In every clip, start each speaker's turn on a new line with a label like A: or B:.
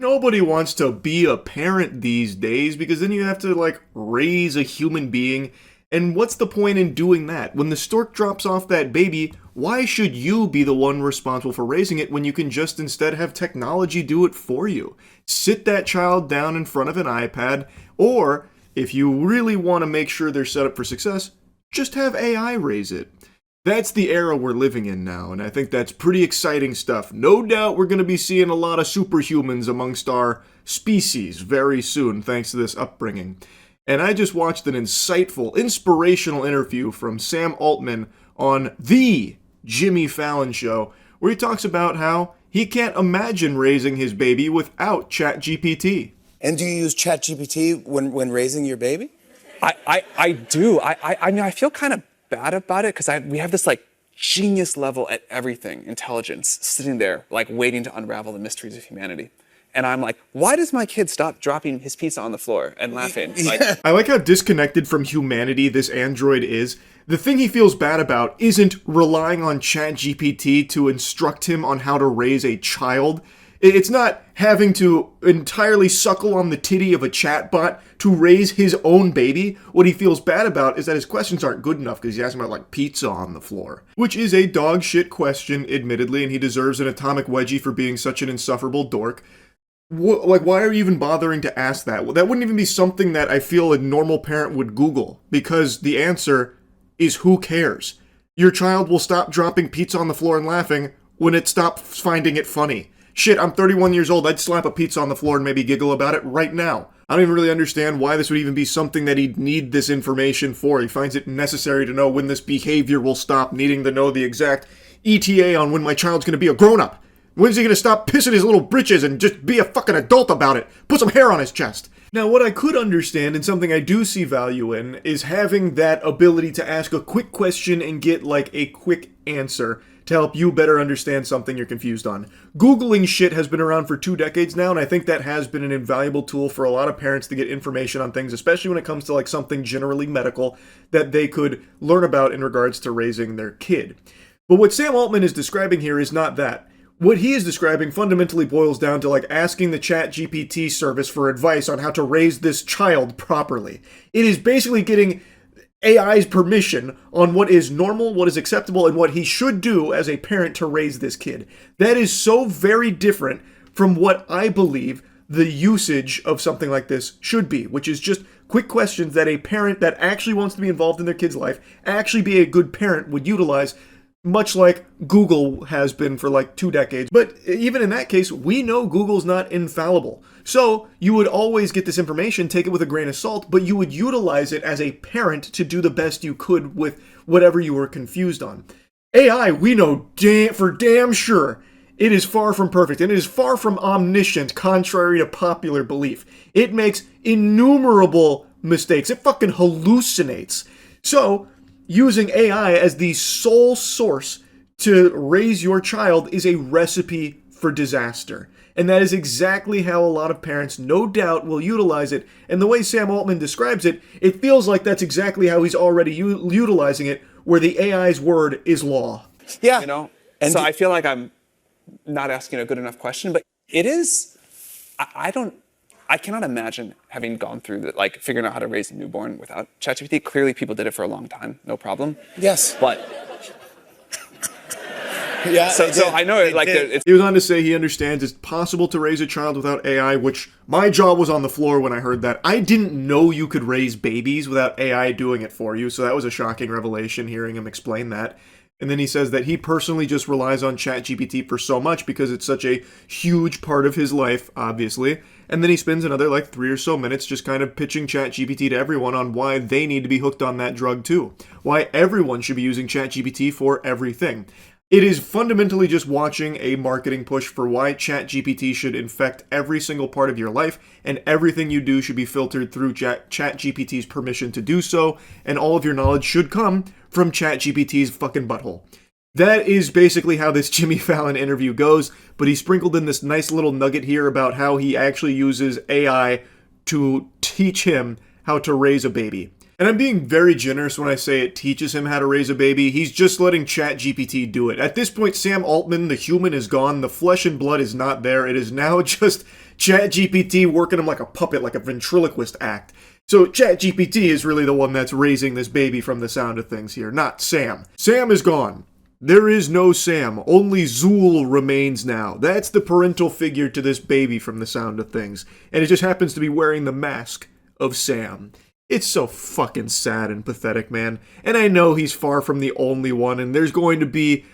A: Nobody wants to be a parent these days because then you have to, like, raise a human being. And what's the point in doing that? When the stork drops off that baby, why should you be the one responsible for raising it when you can just instead have technology do it for you? Sit that child down in front of an iPad, or if you really want to make sure they're set up for success, just have AI raise it. That's the era we're living in now, and I think that's pretty exciting stuff. No doubt we're going to be seeing a lot of superhumans amongst our species very soon, thanks to this upbringing. And I just watched an insightful, inspirational interview from Sam Altman on The Jimmy Fallon Show, where he talks about how he can't imagine raising his baby without ChatGPT.
B: And do you use ChatGPT when raising your baby?
C: I do. I mean, I feel kind of bad about it because we have this like genius level at everything, intelligence, sitting there like waiting to unravel the mysteries of humanity. And I'm like, why does my kid stop dropping his pizza on the floor and laughing? Like,
A: I like how disconnected from humanity this android is. The thing he feels bad about isn't relying on ChatGPT to instruct him on how to raise a child. It's not having to entirely suckle on the titty of a chatbot to raise his own baby. What he feels bad about is that his questions aren't good enough because he's asking about, like, pizza on the floor. Which is a dog shit question, admittedly, and he deserves an atomic wedgie for being such an insufferable dork. Why are you even bothering to ask that? Well, that wouldn't even be something that I feel a normal parent would Google, because the answer is who cares? Your child will stop dropping pizza on the floor and laughing when it stops finding it funny. Shit, I'm 31 years old, I'd slap a pizza on the floor and maybe giggle about it right now. I don't even really understand why this would even be something that he'd need this information for. He finds it necessary to know when this behavior will stop, needing to know the exact ETA on when my child's gonna be a grown-up. When's he gonna stop pissing his little britches and just be a fucking adult about it? Put some hair on his chest. Now, what I could understand, and something I do see value in, is having that ability to ask a quick question and get, like, a quick answer to help you better understand something you're confused on. Googling shit has been around for 2 decades now, and I think that has been an invaluable tool for a lot of parents to get information on things, especially when it comes to, like, something generally medical that they could learn about in regards to raising their kid. But what Sam Altman is describing here is not that. What he is describing fundamentally boils down to, like, asking the ChatGPT service for advice on how to raise this child properly. It is basically getting AI's permission on what is normal, what is acceptable, and what he should do as a parent to raise this kid. That is so very different from what I believe the usage of something like this should be, which is just quick questions that a parent that actually wants to be involved in their kid's life, actually be a good parent, would utilize, much like Google has been for like 2 decades. But even in that case, we know Google's not infallible. So you would always get this information, take it with a grain of salt, but you would utilize it as a parent to do the best you could with whatever you were confused on. AI, we know for damn sure, it is far from perfect, and it is far from omniscient, contrary to popular belief. It makes innumerable mistakes. It fucking hallucinates. So using AI as the sole source to raise your child is a recipe for disaster. And that is exactly how a lot of parents, no doubt, will utilize it. And the way Sam Altman describes it, it feels like that's exactly how he's already utilizing it, where the AI's word is law.
C: Yeah. You know? And so I feel like I'm not asking a good enough question, but it is, I cannot imagine having gone through like figuring out how to raise a newborn without ChatGPT. Clearly people did it for a long time, no problem.
B: Yes.
C: But
B: yeah.
C: So I know it, like it's.
A: He was on to say he understands it's possible to raise a child without AI, which my jaw was on the floor when I heard that. I didn't know you could raise babies without AI doing it for you, so that was a shocking revelation hearing him explain that. And then he says that he personally just relies on ChatGPT for so much because it's such a huge part of his life, obviously. And then he spends another like 3 or so minutes just kind of pitching ChatGPT to everyone on why they need to be hooked on that drug too. Why everyone should be using ChatGPT for everything. It is fundamentally just watching a marketing push for why ChatGPT should infect every single part of your life, and everything you do should be filtered through ChatGPT's permission to do so, and all of your knowledge should come from ChatGPT's fucking butthole. That is basically how this Jimmy Fallon interview goes, but he sprinkled in this nice little nugget here about how he actually uses AI to teach him how to raise a baby. And I'm being very generous when I say it teaches him how to raise a baby. He's just letting ChatGPT do it. At this point, Sam Altman, the human, is gone. The flesh and blood is not there. It is now just ChatGPT working him like a puppet, like a ventriloquist act. So ChatGPT is really the one that's raising this baby from the sound of things here, not Sam. Sam is gone. There is no Sam. Only Zool remains now. That's the parental figure to this baby from the sound of things. And it just happens to be wearing the mask of Sam. It's so fucking sad and pathetic, man. And I know he's far from the only one, and there's going to be,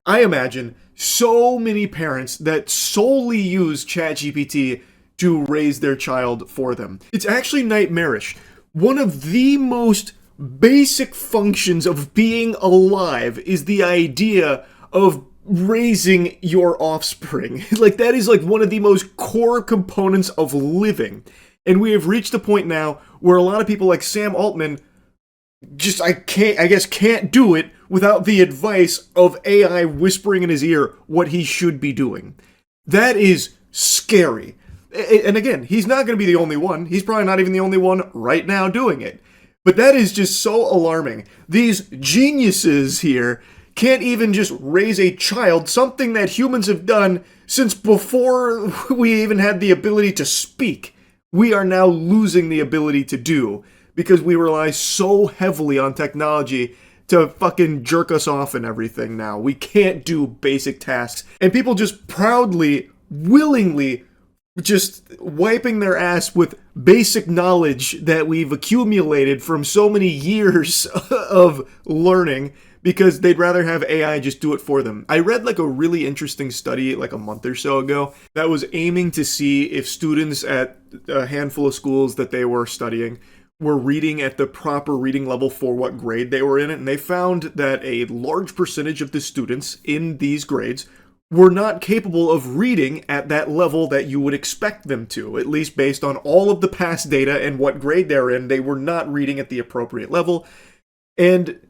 A: I imagine, so many parents that solely use ChatGPT to raise their child for them. It's actually nightmarish. One of the most basic functions of being alive is the idea of raising your offspring. Like, that is like one of the most core components of living. And we have reached a point now where a lot of people like Sam Altman just, can't do it without the advice of AI whispering in his ear what he should be doing. That is scary. And again, he's not going to be the only one. He's probably not even the only one right now doing it. But that is just so alarming. These geniuses here can't even just raise a child, something that humans have done since before we even had the ability to speak. We are now losing the ability to do because we rely so heavily on technology to fucking jerk us off and everything now. We can't do basic tasks. And people just proudly, willingly, just wiping their ass with basic knowledge that we've accumulated from so many years of learning because they'd rather have AI just do it for them. I read like a really interesting study like a month or so ago that was aiming to see if students at a handful of schools that they were studying were reading at the proper reading level for what grade they were in it. And they found that a large percentage of the students in these grades were not capable of reading at that level that you would expect them to, at least based on all of the past data and what grade they're in. They were not reading at the appropriate level. And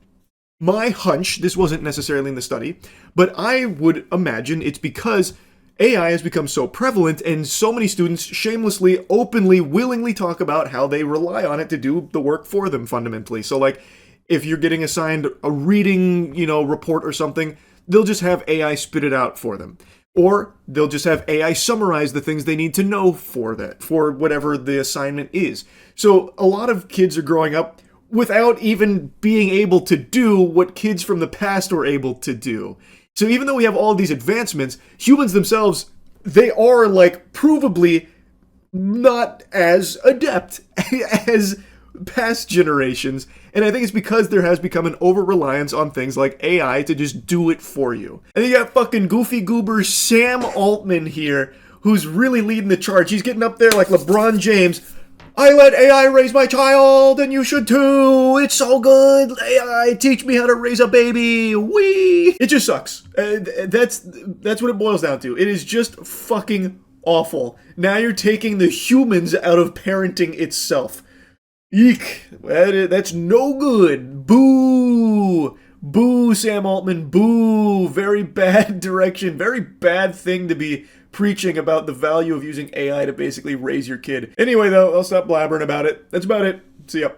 A: my hunch, this wasn't necessarily in the study, but I would imagine it's because AI has become so prevalent and so many students shamelessly, openly, willingly talk about how they rely on it to do the work for them fundamentally. So like if you're getting assigned a reading, report or something, they'll just have AI spit it out for them. Or they'll just have AI summarize the things they need to know for whatever the assignment is. So a lot of kids are growing up without even being able to do what kids from the past were able to do. So even though we have all these advancements, humans themselves, they are like provably not as adept as past generations. And I think it's because there has become an over-reliance on things like AI to just do it for you. And you got fucking goofy goober Sam Altman here, who's really leading the charge. He's getting up there like LeBron James. I let AI raise my child, and you should too. It's so good. AI, teach me how to raise a baby. Wee. It just sucks. That's what it boils down to. It is just fucking awful. Now you're taking the humans out of parenting itself. Eek. That's no good. Boo. Boo, Sam Altman. Boo. Very bad direction. Very bad thing to be preaching about the value of using AI to basically raise your kid. Anyway, though, I'll stop blabbering about it. That's about it. See ya.